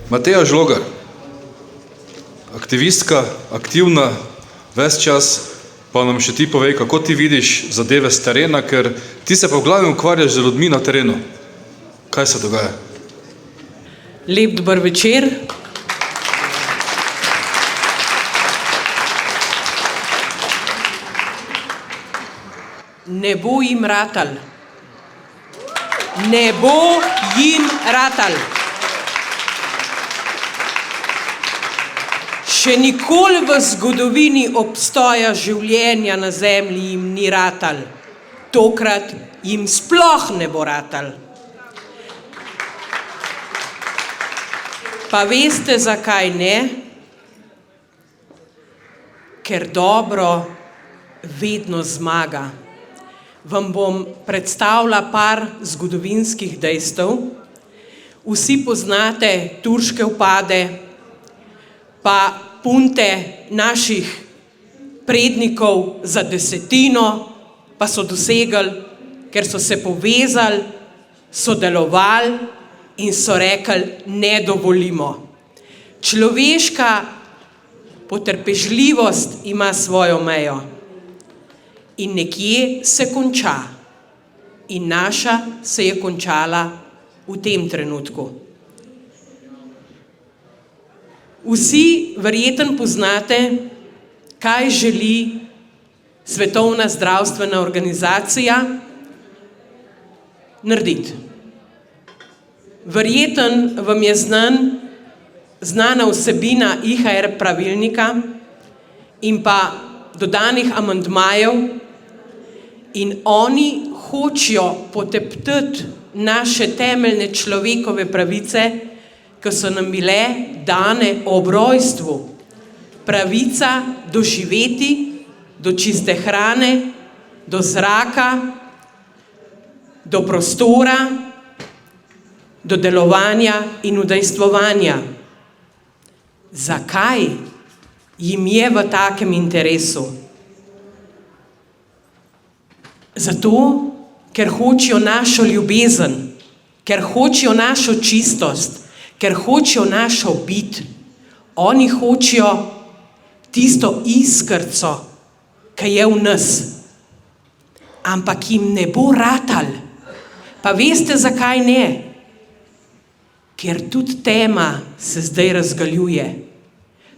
Mateja Žlogar, aktivistka, aktivna, ves čas, pa nam še ti povej, kako ti vidiš zadeve z terena, ker ti se pa v glavnem ukvarjaš z ljudmi na terenu. Kaj se dogaja? Lep dober večer. Ne bo jim ratal. Ne bo jim ratal. Še nikoli v zgodovini obstoja življenja na zemlji jim ni ratal. Tokrat jim sploh ne bo ratal. Pa veste, zakaj ne? Ker dobro vedno zmaga. Vam bom predstavila par zgodovinskih dejstev. Vsi poznate turške vpade, pa punte naših prednikov za 10, pa so dosegli, ker so se povezali, sodelovali in so rekli, ne dovolimo. Človeška potrpežljivost ima svojo mejo in nekje se konča. In naša se je končala v tem trenutku. Vsi verjetno poznate, kaj želi Svetovna zdravstvena organizacija narediti. Verjetno vam je znana vsebina IHR pravilnika in pa dodanih amandmajev in oni hočejo poteptati naše temeljne človekove pravice, ki so nam bile dane ob rojstvu. Pravica do živeti, do čiste hrane, do zraka, do prostora, do delovanja in udejstvovanja. Zakaj jim je v takem interesu? Zato, ker hočejo našo ljubezen, ker hočejo našo čistost, ker hočejo našo bit. Oni hočejo tisto iskrco, ki je v nas. Ampak jim ne bo ratal. Pa veste, zakaj ne? Ker tudi tema se zdaj razgaljuje.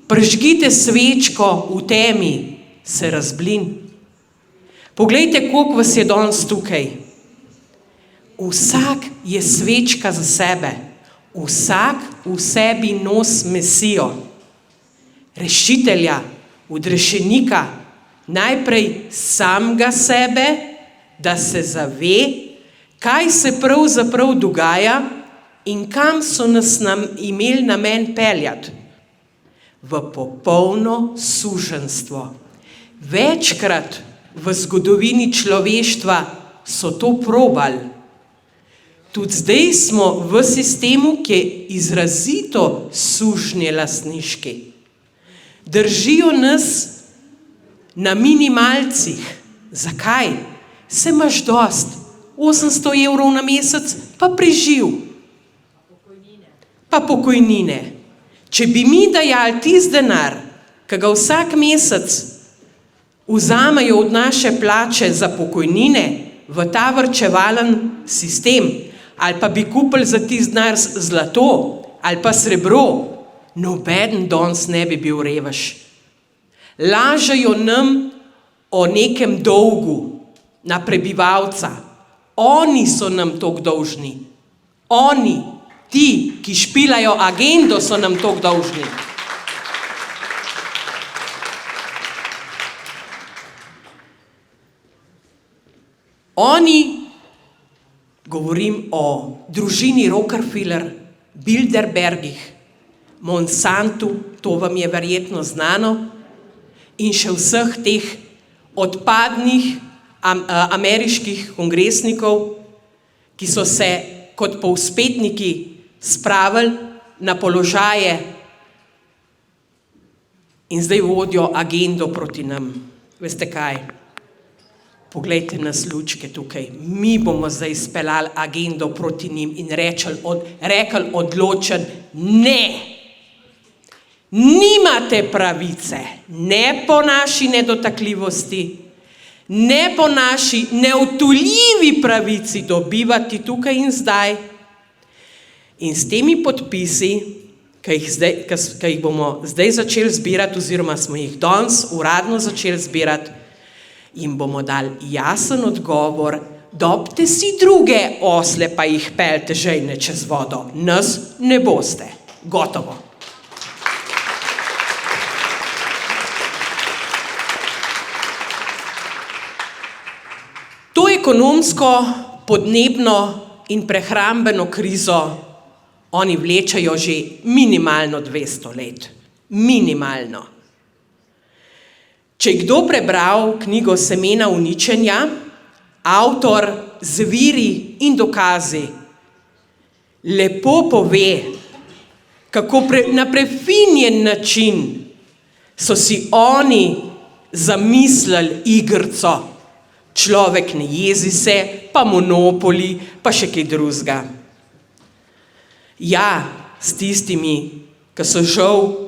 Prižgite svečko v temi, se razblin. Poglejte, koliko vas je danes tukaj. Vsak je svečka za sebe. Vsak v sebi nos Mesijo, rešitelja, odrešenika, najprej samega sebe, da se zave, kaj se pravzaprav dogaja in kam so nas imeli namen peljati. V popolno suženjstvo. Večkrat v zgodovini človeštva so to probali. Tudi zdaj smo v sistemu, ki je izrazito sužnjelastniški. Držijo nas na minimalcih. Zakaj? Se imaš dost. 800 evrov na mesec, pa preživ. Pa pokojnine. Če bi mi dajali tisti denar, ki ga vsak mesec vzamejo od naše plače za pokojnine v ta varčevalen sistem, ali pa bi kupili za tisti denar zlato ali pa srebro, nobeden danes ne bi bil revež. Lažejo nam o nekem dolgu na prebivalca. Oni so nam toliko dolžni. Oni, ti, ki špilajo agendo, so nam toliko dolžni. Oni, govorim o družini Rockefeller, Bilderbergih, Monsantu, to vam je verjetno znano, in še vseh teh odpadnih ameriških kongresnikov, ki so se kot povzpetniki spravili na položaje in zdaj vodijo agendo proti nam. Veste kaj? Poglejte nas lučke tukaj. Mi bomo zdaj speljali agendo proti njim in rekli odločen ne. Nimate pravice, ne po naši nedotakljivosti, ne po naši neodtujljivi pravici dobivati tukaj in zdaj. In s temi podpisi, ki jih bomo zdaj začeli zbirati, oziroma smo jih danes uradno začeli zbirati, jim bomo dali jasen odgovor, dobite si druge osle, pa jih peljte žejne čez vodo. Nas ne boste. Gotovo. To ekonomsko, podnebno in prehrambeno krizo oni vlečajo že minimalno 200 let. Minimalno. Če je kdo prebral knjigo Semena uničenja, avtor z viri in dokazi lepo pove, kako na prefinjen način so si oni zamislili igrico. Človek ne jezi se, pa monopoli, pa še kaj drugega. Ja, s tistimi, ki so žal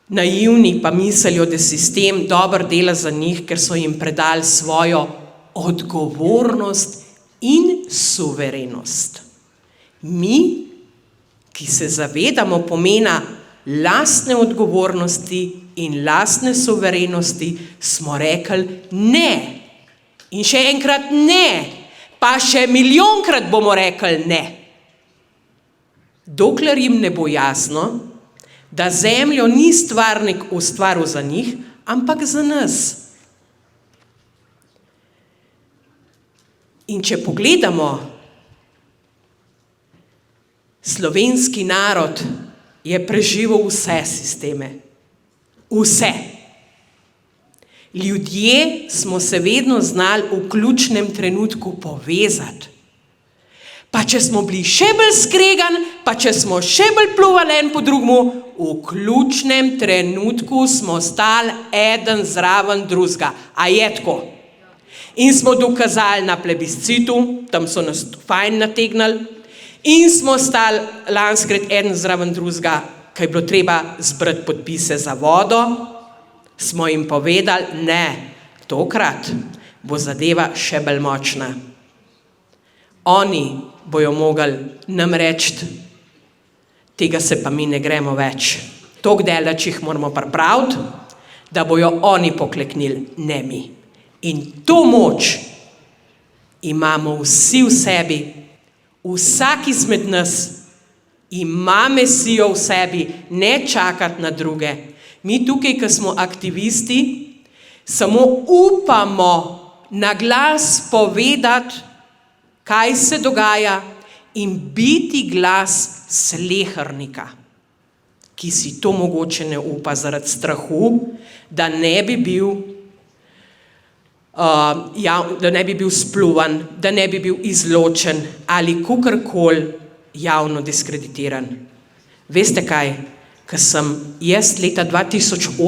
naivni, pa mislijo, da sistem dobro dela za njih, ker so jim predali svojo odgovornost in suverenost. Mi, ki se zavedamo pomena lastne odgovornosti in lastne suverenosti, smo rekli ne. In še enkrat ne, pa še milijonkrat bomo rekli ne. Dokler jim ne bo jasno, da zemljo ni stvarnik ustvaril za njih, ampak za nas. In če pogledamo, slovenski narod je preživel vse sisteme. Vse. Ljudje smo se vedno znali v ključnem trenutku povezati. Pa če smo bili še bolj skregani, pa če smo še bolj pljuvali en po drugemu, v ključnem trenutku smo stali eden zraven drugega. A je tako? In smo dokazali na plebiscitu, tam so nas fajn nategnali, in smo stali lanskrat eden zraven drugega, ko je bilo treba zbrati podpise za vodo, smo jim povedali, ne, tokrat bo zadeva še bolj močna. Oni bojo mogli nam reči, tega se pa mi ne gremo več. Toliko daleč jih moramo pripraviti, da bojo oni pokleknili, ne mi. In to moč imamo vsi v sebi, vsak izmed nas ima mesijo v sebi, ne čakati na druge. Mi tukaj, ki smo aktivisti, samo upamo na glas povedati, kaj se dogaja in biti glas slehernika, ki si to mogoče ne upa zaradi strahu, da ne bi bil spljuvan, da ne bi bil izločen ali kakorkoli javno diskreditiran. Veste kaj? Ko sem jaz leta 2018,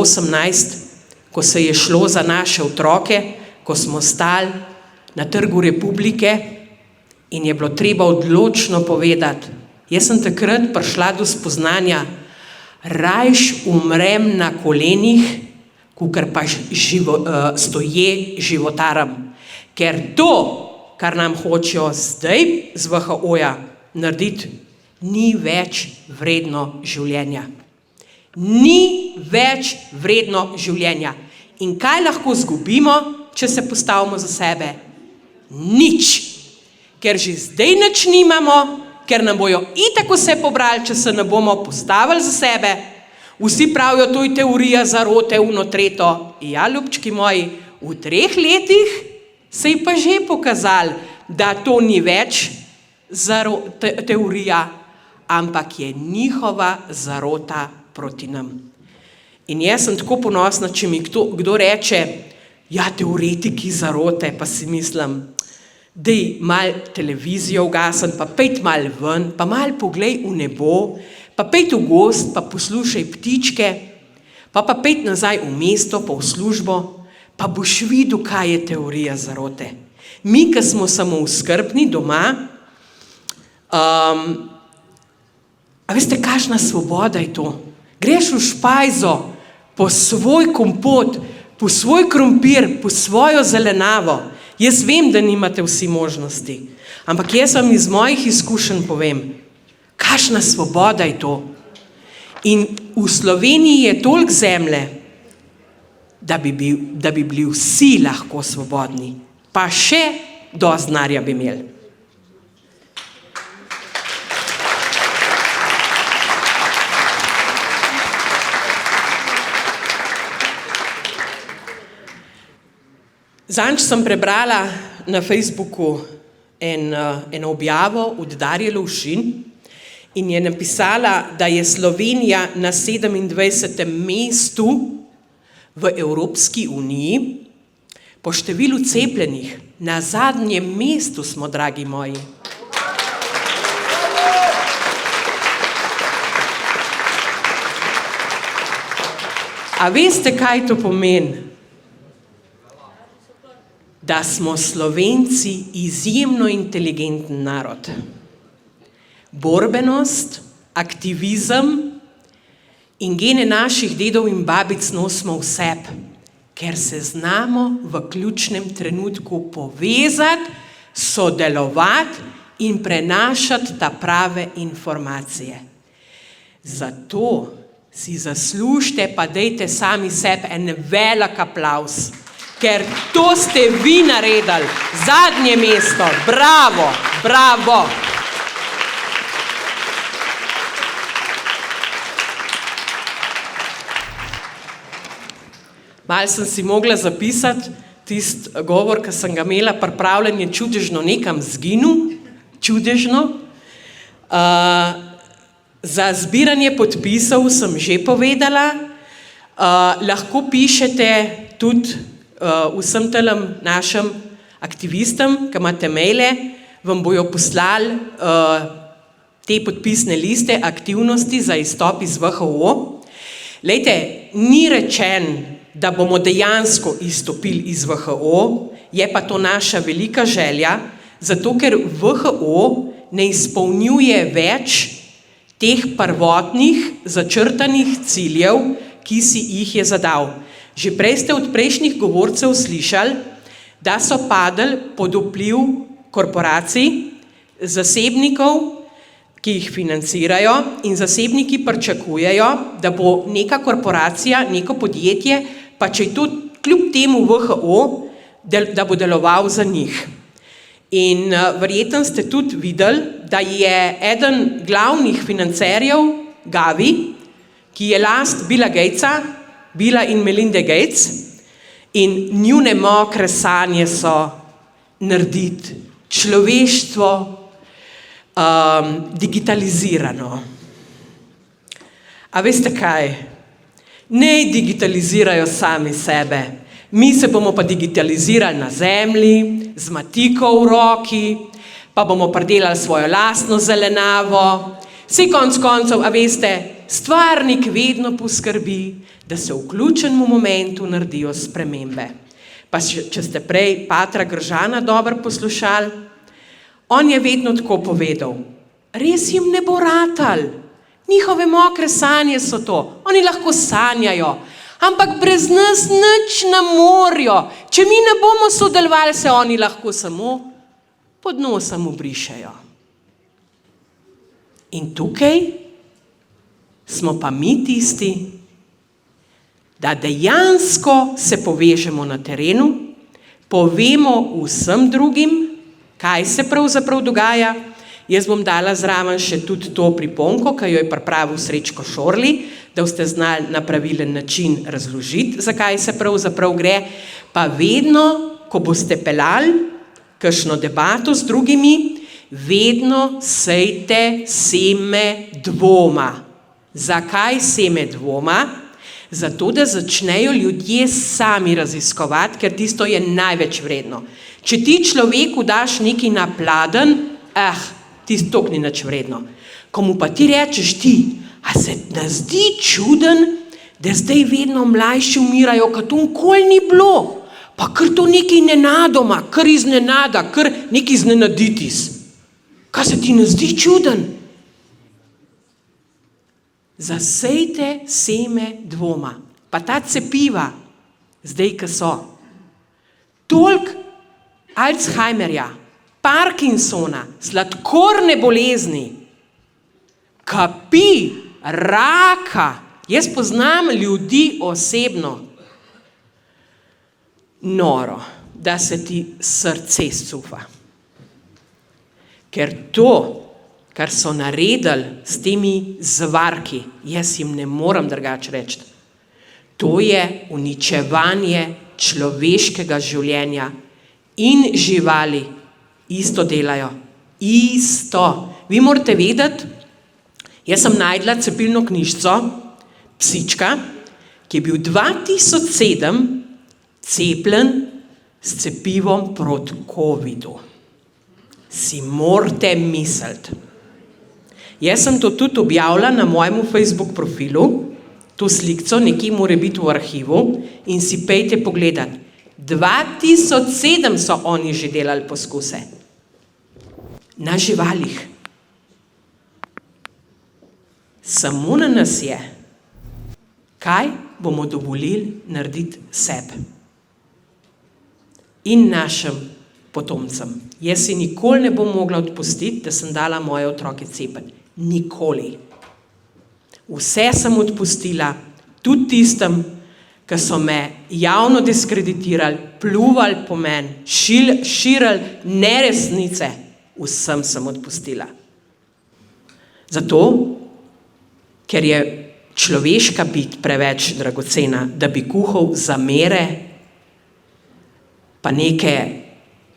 ko se je šlo za naše otroke, ko smo stali na Trgu Republike in je bilo treba odločno povedati, jaz sem takrat prišla do spoznanja, rajš umrem na kolenih, kakor pa stoje životaram. Ker to, kar nam hočejo zdaj z VHO-ja narediti, ni več vredno življenja. Ni več vredno življenja. In kaj lahko izgubimo, če se postavimo za sebe? Nič. Ker že zdaj nič nimamo, ker nam bojo itak vse pobrali, če se ne bomo postavili za sebe. Vsi pravijo, to je teorija zarote, tretjo. Ja, ljubčki moji, v 3 letih se je pa že pokazalo, da to ni več teorija, ampak je njihova zarota proti nam. In jaz sem tako ponosna, če mi kdo reče, ja, teoretiki zarote, pa si mislim, daj malo televizijo ugasni, pa pejt malo ven, pa malo poglej v nebo, pa pejt v gozd, pa poslušaj ptičke, pa pejt nazaj v mesto, pa v službo, pa boš videl, kaj je teorija zarote. Mi, ki smo samooskrbni doma, A veste, kakšna svoboda je to? Greš v špajzo po svoj kompot, po svoj krompir, po svojo zelenavo. Jaz vem, da nimate vsi možnosti, ampak jaz vam iz mojih izkušenj povem, kakšna svoboda je to. In v Sloveniji je toliko zemlje, da bi bili vsi lahko svobodni, pa še dosti denarja bi imeli. Zadnjič sem prebrala na Facebooku eno objavo od Darje Lovšin in je napisala, da je Slovenija na 27. mestu v Evropski uniji po številu cepljenih. Na zadnjem mestu smo, dragi moji. A veste, kaj to pomeni? Da smo Slovenci izjemno inteligenten narod. Borbenost, aktivizem in gene naših dedov in babic nosimo v sebi, ker se znamo v ključnem trenutku povezati, sodelovati in prenašati ta prave informacije. Zato si zaslužite, pa dajte sami sebi en velik aplavz. Ker to ste vi naredili, zadnje mesto, bravo, bravo. Malo sem si mogla zapisati tisti govor, ki sem ga imela, pripravljen je čudežno nekam zginil, čudežno. Za zbiranje podpisov sem že povedala, lahko pišete tudi vsem telem našim aktivistom, ki imate maile, vam bojo poslali te podpisne liste aktivnosti za izstop iz VHO. Lejte, ni rečen, da bomo dejansko izstopili iz VHO, je pa to naša velika želja, zato ker VHO ne izpolnjuje več teh prvotnih začrtanih ciljev, ki si jih je zadal. Že prej ste od prejšnjih govorcev slišali, da so padli pod vpliv korporacij, zasebnikov, ki jih financirajo in zasebniki pričakujejo, da bo neka korporacija, neko podjetje, pa če je to kljub temu VHO, da bo deloval za njih. In verjetno ste tudi videli, da je eden glavnih financerjev Gavi, ki je last Billa Gatesa, Billa in Melinde Gates, in njune mokre sanje so narediti človeštvo digitalizirano. A veste kaj? Ne digitalizirajo sami sebe. Mi se bomo pa digitalizirali na zemlji, z matiko v roki, pa bomo pridelali svojo lastno zelenavo. Vsi konc koncev, a veste, stvarnik vedno poskrbi, da se v ključnem momentu naredijo spremembe. Pa če ste prej patra Gržana dobro poslušali, on je vedno tako povedal, res jim ne bo ratal, njihove mokre sanje so to, oni lahko sanjajo, ampak brez nas nič ne morajo, če mi ne bomo sodelovali, se oni lahko samo pod nosom obrišejo. In tukaj smo pa mi tisti, da dejansko se povežemo na terenu, povemo vsem drugim, kaj se pravzaprav dogaja. Jaz bom dala zraven še tudi to priponko, ki jo je pripravil Srečko Šorli, da boste znali na pravilen način razložiti, zakaj se pravzaprav gre. Pa vedno, ko boste peljali kakšno debato z drugimi, vedno sejte seme dvoma. Zakaj seme dvoma? Zato, da začnejo ljudje sami raziskovati, ker tisto je največ vredno. Če ti človeku daš nekaj na pladen, tisto ni nič vredno. Ko mu pa ti rečeš ti, a se ne zdi čuden, da zdaj vedno mlajši umirajo, kad to nikoli ni bilo, pa kar to nekaj nenadoma, kar iznenada, kar nekaj iznenaditis. Kaj se ti ne zdi čuden? Zasejte seme dvoma. Pa ta cepiva, zdaj, ki so. Toliko Alzheimerja, Parkinsona, sladkorne bolezni, kapi, raka. Jaz poznam ljudi osebno. Noro, da se ti srce scufa. Ker to, kar so naredili s temi zvarki, jaz jim ne morem drugače reči, to je uničevanje človeškega življenja in živali isto delajo. Isto. Vi morate vedeti, jaz sem najdla cepilno knjižico psička, ki je bil 2007 cepljen s cepivom proti covidu. Si morate misliti. Jaz sem to tudi objavila na mojemu Facebook profilu, to slikco nekje mora biti v arhivu in si pejte pogledati. 2007 so oni že delali poskuse. Na živalih. Samo na nas je, kaj bomo dovolili narediti sebi in našim potomcem. Jaz si nikoli ne bom mogla odpustiti, da sem dala moje otroke cepiti. Nikoli. Vse sem odpustila, tudi tistem, ki so me javno diskreditirali, pljuvali po meni, širili neresnice, vsem sem odpustila. Zato, ker je človeška bit preveč dragocena, da bi kuhal zamere, pa neke,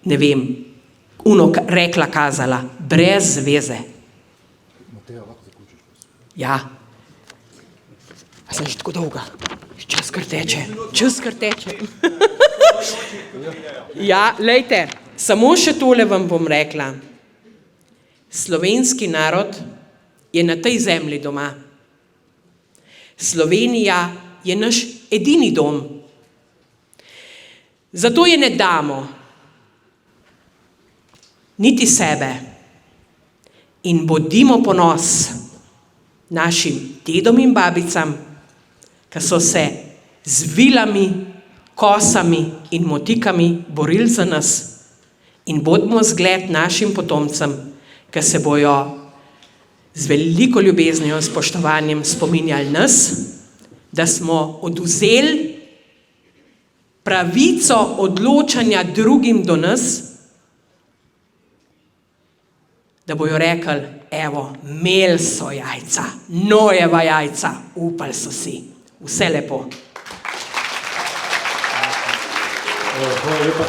ne vem, rekla kazala, brez veze. Ja. A sem že tako dolga? Čas kar teče. Ja, lejte, samo še tole vam bom rekla. Slovenski narod je na tej zemlji doma. Slovenija je naš edini dom. Zato je ne damo niti sebe in bodimo ponos našim dedom in babicam, ki so se z vilami, kosami in motikami borili za nas, in bodimo zgled našim potomcem, ki se bojo z veliko ljubeznijo in spoštovanjem spominjali nas, da smo odvzeli pravico odločanja drugim do nas, da bojo rekli, evo, imeli so jajca, Nojeva jajca, upali so si. Vse lepo. Hvala lepa.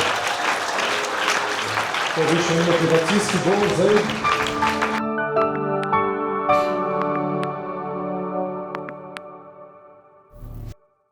To je bil še en motivacijski govor zdaj.